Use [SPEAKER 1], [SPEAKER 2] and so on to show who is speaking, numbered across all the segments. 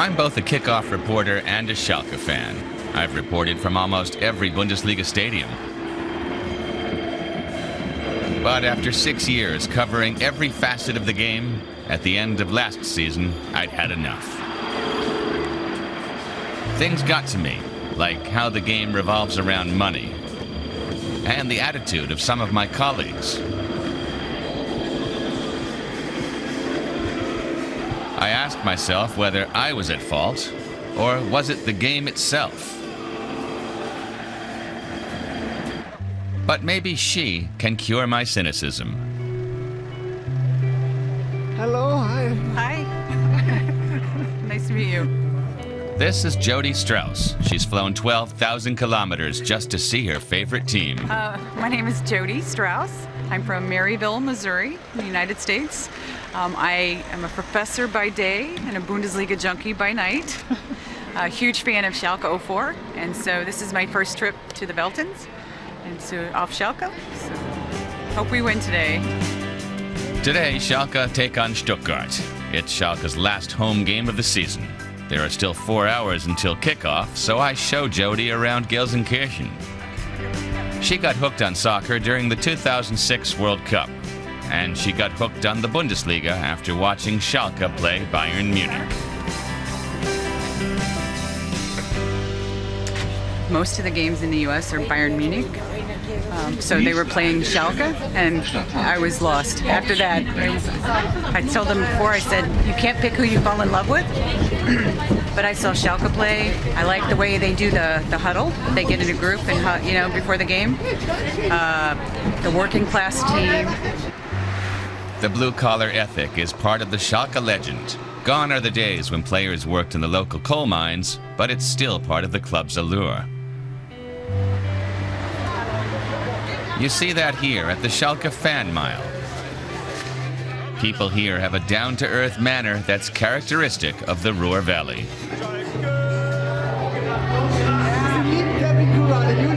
[SPEAKER 1] I'm both a kickoff reporter and a Schalke fan. I've reported from almost every Bundesliga stadium. But after 6 years covering every facet of the game, at the end of last season, I'd had enough. Things got to me, like how the game revolves around money, and the attitude of some of my colleagues. I asked myself whether I was at fault, or was it the game itself? But maybe she can cure my cynicism.
[SPEAKER 2] Hello, hi.
[SPEAKER 3] Hi. Nice to meet you.
[SPEAKER 1] This is Jody Strauch. She's flown 12,000 kilometers just to see her favorite team.
[SPEAKER 3] My name is Jody Strauch. I'm from Maryville, Missouri, in the United States. I am a professor by day and a Bundesliga junkie by night. A huge fan of Schalke 04, and so this is my first trip to the Veltins and so off Schalke. So hope we win today.
[SPEAKER 1] Today, Schalke take on Stuttgart. It's Schalke's last home game of the season. There are still 4 hours until kickoff, so I show Jody around Gelsenkirchen. She got hooked on soccer during the 2006 World Cup, and she got hooked on the Bundesliga after watching Schalke play Bayern Munich.
[SPEAKER 3] Most of the games in the U.S. are Bayern Munich, so they were playing Schalke, and I was lost. After that, I told them before, I said, you can't pick who you fall in love with, but I saw Schalke play. I like the way they do the huddle. They get in a group and, before the game. The working class team.
[SPEAKER 1] The blue-collar ethic is part of the Schalke legend. Gone are the days when players worked in the local coal mines, but it's still part of the club's allure. You see that here at the Schalke Fan Mile. People here have a down-to-earth manner that's characteristic of the Ruhr Valley.
[SPEAKER 2] You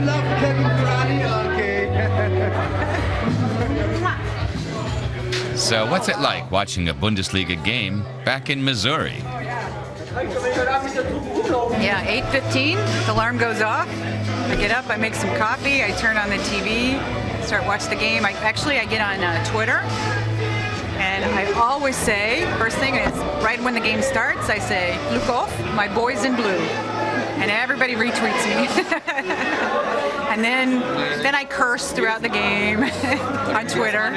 [SPEAKER 2] love Kevin Kurani, okay.
[SPEAKER 1] So what's it like watching a Bundesliga game back in Missouri?
[SPEAKER 3] Yeah, 8:15, the alarm goes off. I get up, I make some coffee, I turn on the TV, start watching the game. I get on Twitter, and I always say, first thing is, right when the game starts, I say, look off, my boys in blue. And everybody retweets me. And then I curse throughout the game on Twitter.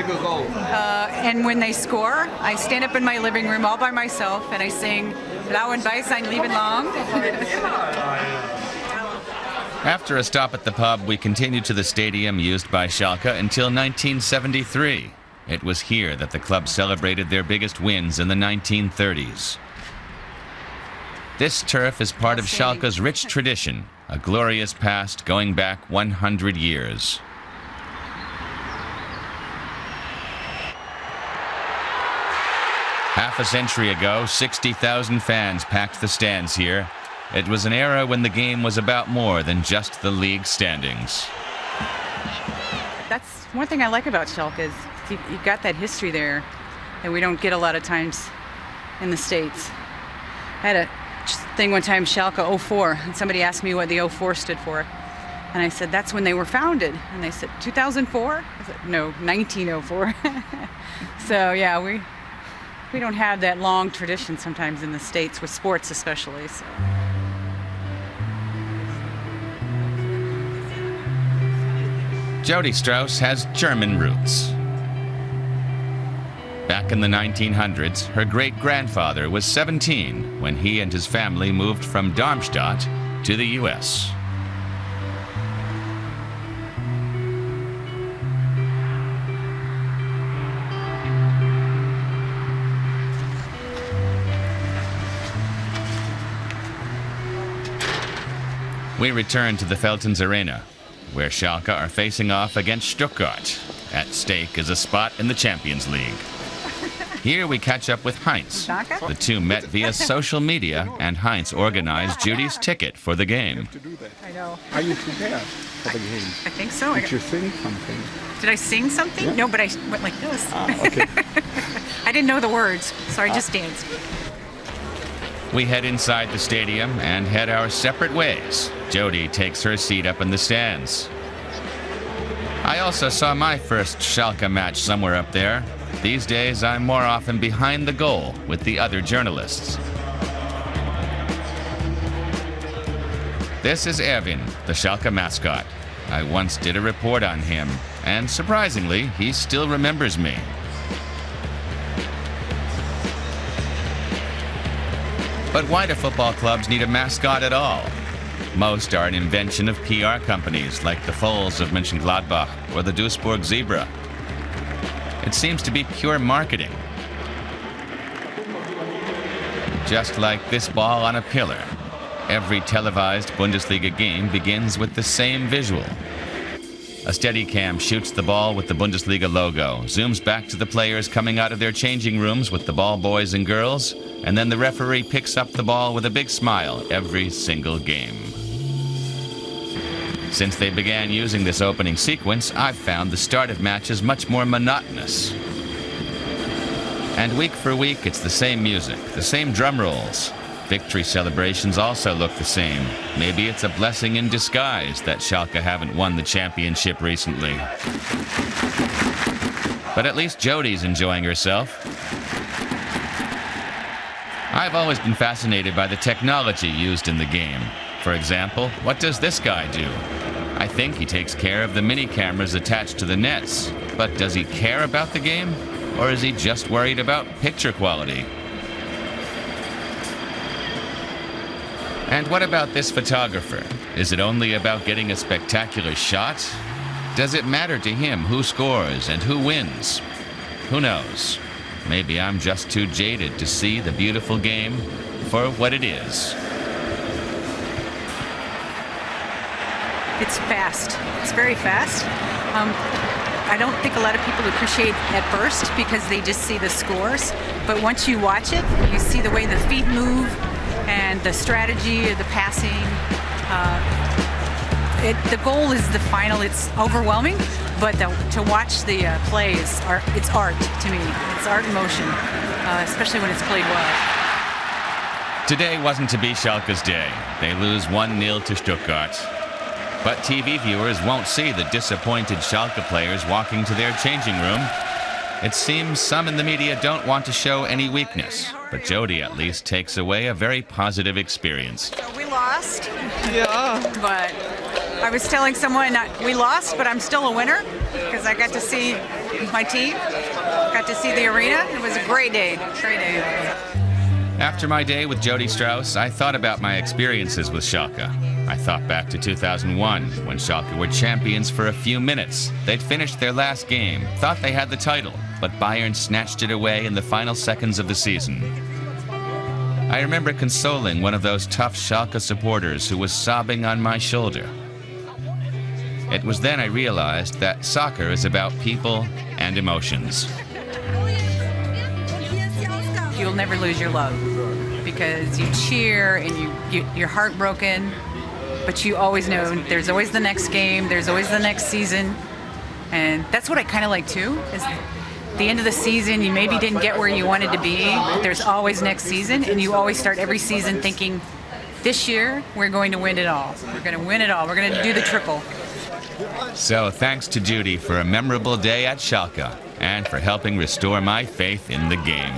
[SPEAKER 3] And when they score, I stand up in my living room all by myself and I sing Blau und Weiß ein Leben lang.
[SPEAKER 1] After a stop at the pub, we continued to the stadium used by Schalke until 1973. It was here that the club celebrated their biggest wins in the 1930s. This turf is part of Schalke's rich tradition, a glorious past going back 100 years. Half a century ago, 60,000 fans packed the stands here. It was an era when the game was about more than just the league standings.
[SPEAKER 3] That's one thing I like about Schalke is you've got that history there that we don't get a lot of times in the States. I had a thing one time, Schalke 04, and somebody asked me what the 04 stood for. And I said, that's when they were founded. And they said, 2004? I said, no, 1904. So yeah, we don't have that long tradition sometimes in the States with sports especially. So.
[SPEAKER 1] Jody Strauch has German roots. Back in the 1900s, her great-grandfather was 17 when he and his family moved from Darmstadt to the U.S. We return to the Veltins Arena, where Schalke are facing off against Stuttgart. At stake is a spot in the Champions League. Here we catch up with Heinz. The two met via social media, and Heinz organized Judy's ticket for the game.
[SPEAKER 3] I know.
[SPEAKER 2] Are you prepared for the game?
[SPEAKER 3] I think so.
[SPEAKER 2] Did you sing something?
[SPEAKER 3] Did I sing something?
[SPEAKER 2] Yeah.
[SPEAKER 3] No, but I went like this.
[SPEAKER 2] Okay.
[SPEAKER 3] I didn't know the words, so I just danced.
[SPEAKER 1] We head inside the stadium and head our separate ways. Jody takes her seat up in the stands. I also saw my first Schalke match somewhere up there. These days, I'm more often behind the goal with the other journalists. This is Erwin, the Schalke mascot. I once did a report on him, and surprisingly, he still remembers me. But why do football clubs need a mascot at all? Most are an invention of PR companies like the Foals of Mönchengladbach or the Duisburg Zebra. It seems to be pure marketing. Just like this ball on a pillar, every televised Bundesliga game begins with the same visual. A Steadicam shoots the ball with the Bundesliga logo, zooms back to the players coming out of their changing rooms with the ball boys and girls, and then the referee picks up the ball with a big smile every single game. Since they began using this opening sequence, I've found the start of matches much more monotonous. And week for week, it's the same music, the same drum rolls. Victory celebrations also look the same. Maybe it's a blessing in disguise that Schalke haven't won the championship recently. But at least Jody's enjoying herself. I've always been fascinated by the technology used in the game. For example, what does this guy do? I think he takes care of the mini cameras attached to the nets. But does he care about the game? Or is he just worried about picture quality? And what about this photographer? Is it only about getting a spectacular shot? Does it matter to him who scores and who wins? Who knows? Maybe I'm just too jaded to see the beautiful game for what it is.
[SPEAKER 3] It's fast. It's very fast. I don't think a lot of people appreciate at first because they just see the scores. But once you watch it, you see the way the feet move and the strategy of the passing. The goal is the final. It's overwhelming, but to watch the plays, it's art to me. It's art in motion, especially when it's played well.
[SPEAKER 1] Today wasn't to be Schalke's day. They lose 1-0 to Stuttgart. But TV viewers won't see the disappointed Schalke players walking to their changing room. It seems some in the media don't want to show any weakness, but Jody at least takes away a very positive experience.
[SPEAKER 3] So we lost.
[SPEAKER 2] Yeah.
[SPEAKER 3] But I was telling someone we lost, but I'm still a winner because I got to see my team, got to see the arena. It was a great day, great day.
[SPEAKER 1] After my day with Jody Strauch, I thought about my experiences with Schalke. I thought back to 2001, when Schalke were champions for a few minutes. They'd finished their last game, thought they had the title, but Bayern snatched it away in the final seconds of the season. I remember consoling one of those tough Schalke supporters who was sobbing on my shoulder. It was then I realized that soccer is about people and emotions.
[SPEAKER 3] You'll never lose your love because you cheer and you're heartbroken, but you always know there's always the next game, there's always the next season. And that's what I kind of like too, is the end of the season, you maybe didn't get where you wanted to be, but there's always next season, and you always start every season thinking, this year, we're going to win it all. We're going to win it all. We're going to do the triple.
[SPEAKER 1] So thanks to Judy for a memorable day at Schalke and for helping restore my faith in the game.